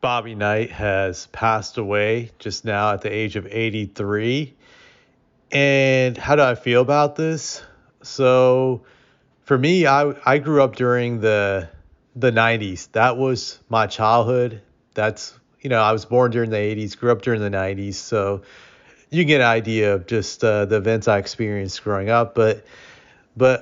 Bobby Knight has passed away just now at the age of 83. And how do I feel about this? So for me, I grew up during the 90s. That was my childhood. That's I was born during the 80s, grew up during the 90s. So you get an idea of just the events I experienced growing up. But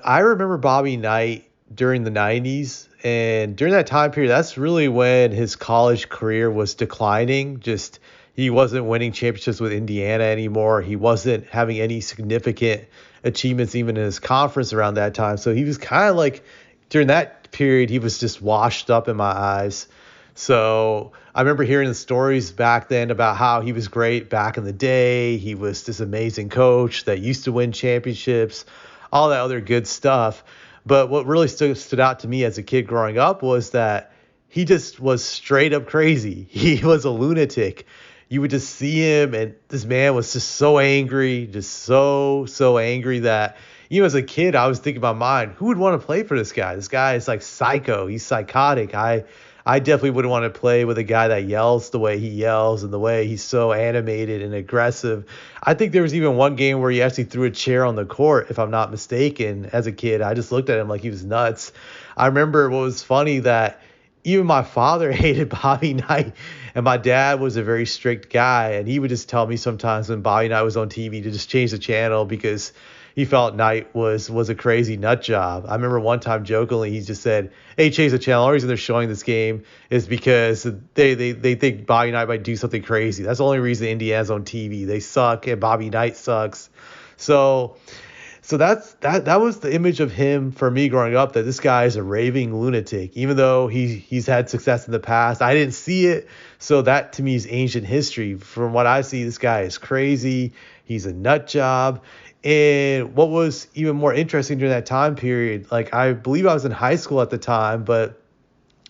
I remember Bobby Knight during the 90s. And during that time period, that's really when his college career was declining. Just he wasn't winning championships with Indiana anymore. He wasn't having any significant achievements even in his conference around that time. So he was kind of like during that period, he was just washed up in my eyes. So I remember hearing the stories back then about how he was great back in the day. He was this amazing coach that used to win championships, all that other good stuff. But what really stood out to me as a kid growing up was that he just was straight up crazy. He was a lunatic. You would just see him, and this man was just so angry, just so angry that even as a kid, I was thinking in my mind, who would want to play for this guy? This guy is like psycho. He's psychotic. I definitely wouldn't want to play with a guy that yells the way he yells and the way he's so animated and aggressive. I think there was even one game where he actually threw a chair on the court, if I'm not mistaken, as a kid. I just looked at him like he was nuts. I remember what was funny that even my father hated Bobby Knight, and my dad was a very strict guy, and he would just tell me sometimes when Bobby Knight was on TV to just change the channel because he felt Knight was a crazy nut job. I remember one time jokingly he just said, "Hey, change the channel. The only reason they're showing this game is because they think Bobby Knight might do something crazy. That's the only reason Indiana's on TV. They suck and Bobby Knight sucks." So that was the image of him for me growing up, that this guy is a raving lunatic. Even though he's had success in the past, I didn't see it. So that to me is ancient history. From what I see, this guy is crazy. He's a nut job. And what was even more interesting during that time period, like I believe I was in high school at the time, but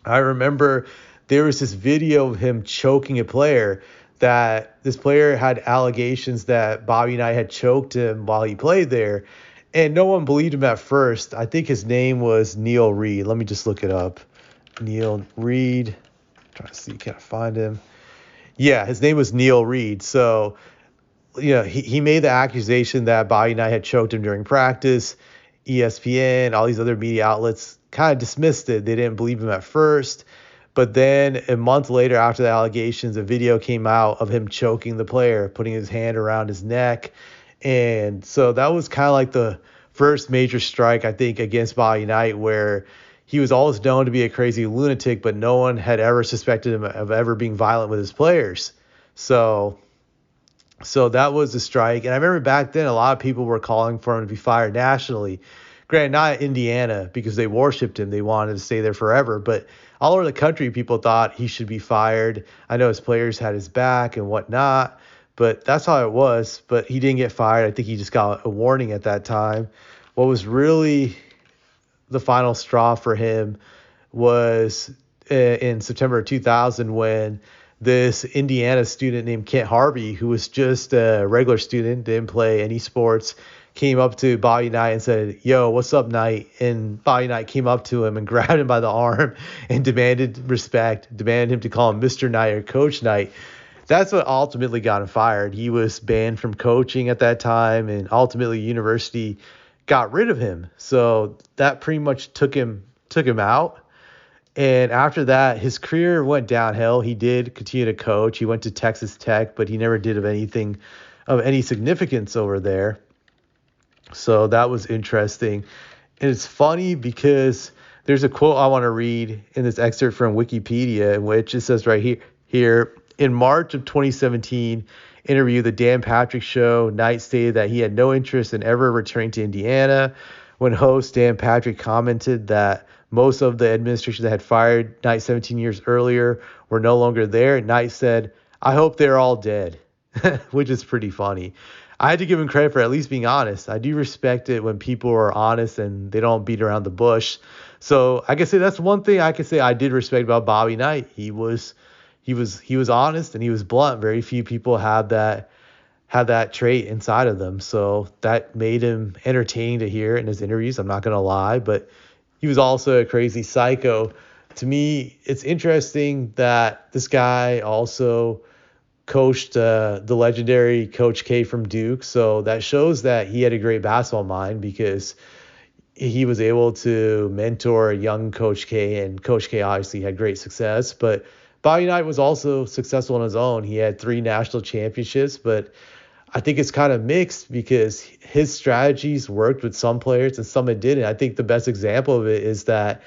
I remember there was this video of him choking a player, that this player had allegations that Bobby Knight had choked him while he played there. And no one believed him at first. I think his name was Neil Reed. Let me just look it up. Neil Reed. Trying to see, can I find him? Yeah, his name was Neil Reed. So he made the accusation that Bobby Knight had choked him during practice. ESPN, all these other media outlets kind of dismissed it. They didn't believe him at first. But then a month later, after the allegations, a video came out of him choking the player, putting his hand around his neck. And so that was kind of like the first major strike, I think, against Bobby Knight, where he was always known to be a crazy lunatic, but no one had ever suspected him of ever being violent with his players. So that was a strike. And I remember back then a lot of people were calling for him to be fired nationally. Granted, not Indiana because they worshipped him. They wanted to stay there forever. But all over the country, people thought he should be fired. I know his players had his back and whatnot, but that's how it was. But he didn't get fired. I think he just got a warning at that time. What was really the final straw for him was in September of 2000 when this Indiana student named Kent Harvey, who was just a regular student, didn't play any sports, came up to Bobby Knight and said, "Yo, what's up, Knight?" And Bobby Knight came up to him and grabbed him by the arm and demanded respect, demanded him to call him Mr. Knight or Coach Knight. That's what ultimately got him fired. He was banned from coaching at that time, and ultimately university got rid of him. So that pretty much took him out. And after that, his career went downhill. He did continue to coach. He went to Texas Tech, but he never did of anything of any significance over there. So that was interesting. And it's funny because there's a quote I want to read in this excerpt from Wikipedia, in which it says right here, in March of 2017 interview, The Dan Patrick Show, Knight stated that he had no interest in ever returning to Indiana. When host Dan Patrick commented that most of the administration that had fired Knight 17 years earlier were no longer there, Knight said, "I hope they're all dead," which is pretty funny. I had to give him credit for at least being honest. I do respect it when people are honest and they don't beat around the bush. So I can say that's one thing I can say I did respect about Bobby Knight. He was honest and he was blunt. Very few people have that trait inside of them. So that made him entertaining to hear in his interviews. I'm not going to lie, but he was also a crazy psycho. To me, it's interesting that this guy also coached the legendary Coach K from Duke. So that shows that he had a great basketball mind because he was able to mentor young Coach K, and Coach K obviously had great success. But Bobby Knight was also successful on his own. He had 3 national championships, but I think it's kind of mixed because his strategies worked with some players and some it didn't. I think the best example of it is that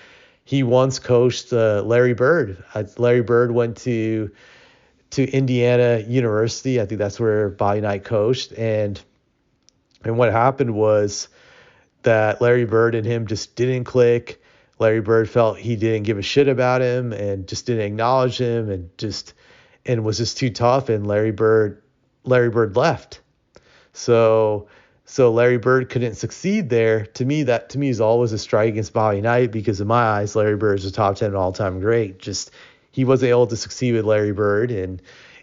he once coached Larry Bird. Larry Bird went to Indiana University. I think that's where Bobby Knight coached, and what happened was that Larry Bird and him just didn't click. Larry Bird felt he didn't give a shit about him and just didn't acknowledge him and was just too tough, and Larry Bird left. So Larry Bird couldn't succeed there. To me is always a strike against Bobby Knight because in my eyes Larry Bird is a top 10 all-time great. Just he wasn't able to succeed with Larry Bird, and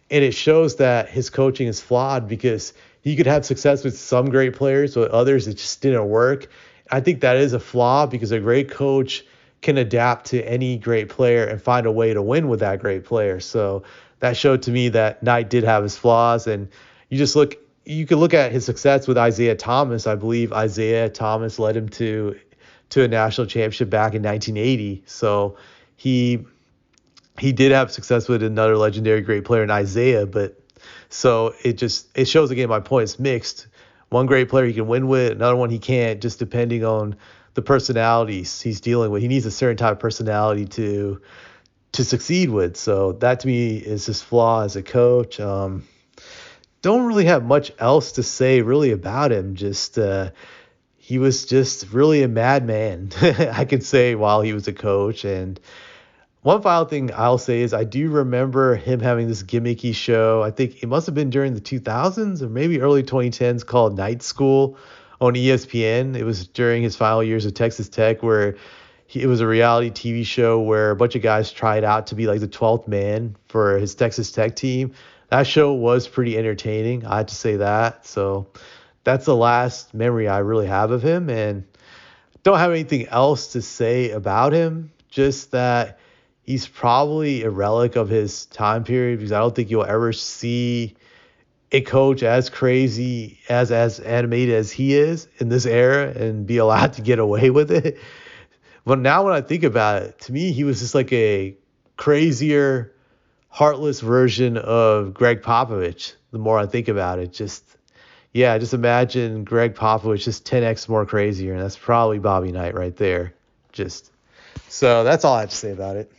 it shows that his coaching is flawed because he could have success with some great players, but others it just didn't work. I think that is a flaw because a great coach can adapt to any great player and find a way to win with that great player. So that showed to me that Knight did have his flaws, and you could look at his success with Isaiah Thomas. I believe Isaiah Thomas led him to a national championship back in 1980. So he did have success with another legendary great player in Isaiah, but so it shows again my point. It's mixed. One great player he can win with, another one he can't, just depending on the personalities he's dealing with. He needs a certain type of personality to succeed with. So that to me is his flaw as a coach. Don't really have much else to say really about him. Just he was just really a madman, I could say, while he was a coach. And one final thing I'll say is I do remember him having this gimmicky show. I think it must have been during the 2000s or maybe early 2010s called Night School on ESPN. It was during his final years of Texas Tech where it was a reality TV show where a bunch of guys tried out to be like the 12th man for his Texas Tech team. That show was pretty entertaining. I have to say that. So that's the last memory I really have of him, and don't have anything else to say about him. Just that he's probably a relic of his time period because I don't think you'll ever see a coach as crazy, as animated as he is in this era and be allowed to get away with it. But now when I think about it, to me, he was just like a crazier, heartless version of Greg Popovich. The more I think about it, just imagine Greg Popovich just 10x more crazier, and that's probably Bobby Knight right there. So that's all I have to say about it.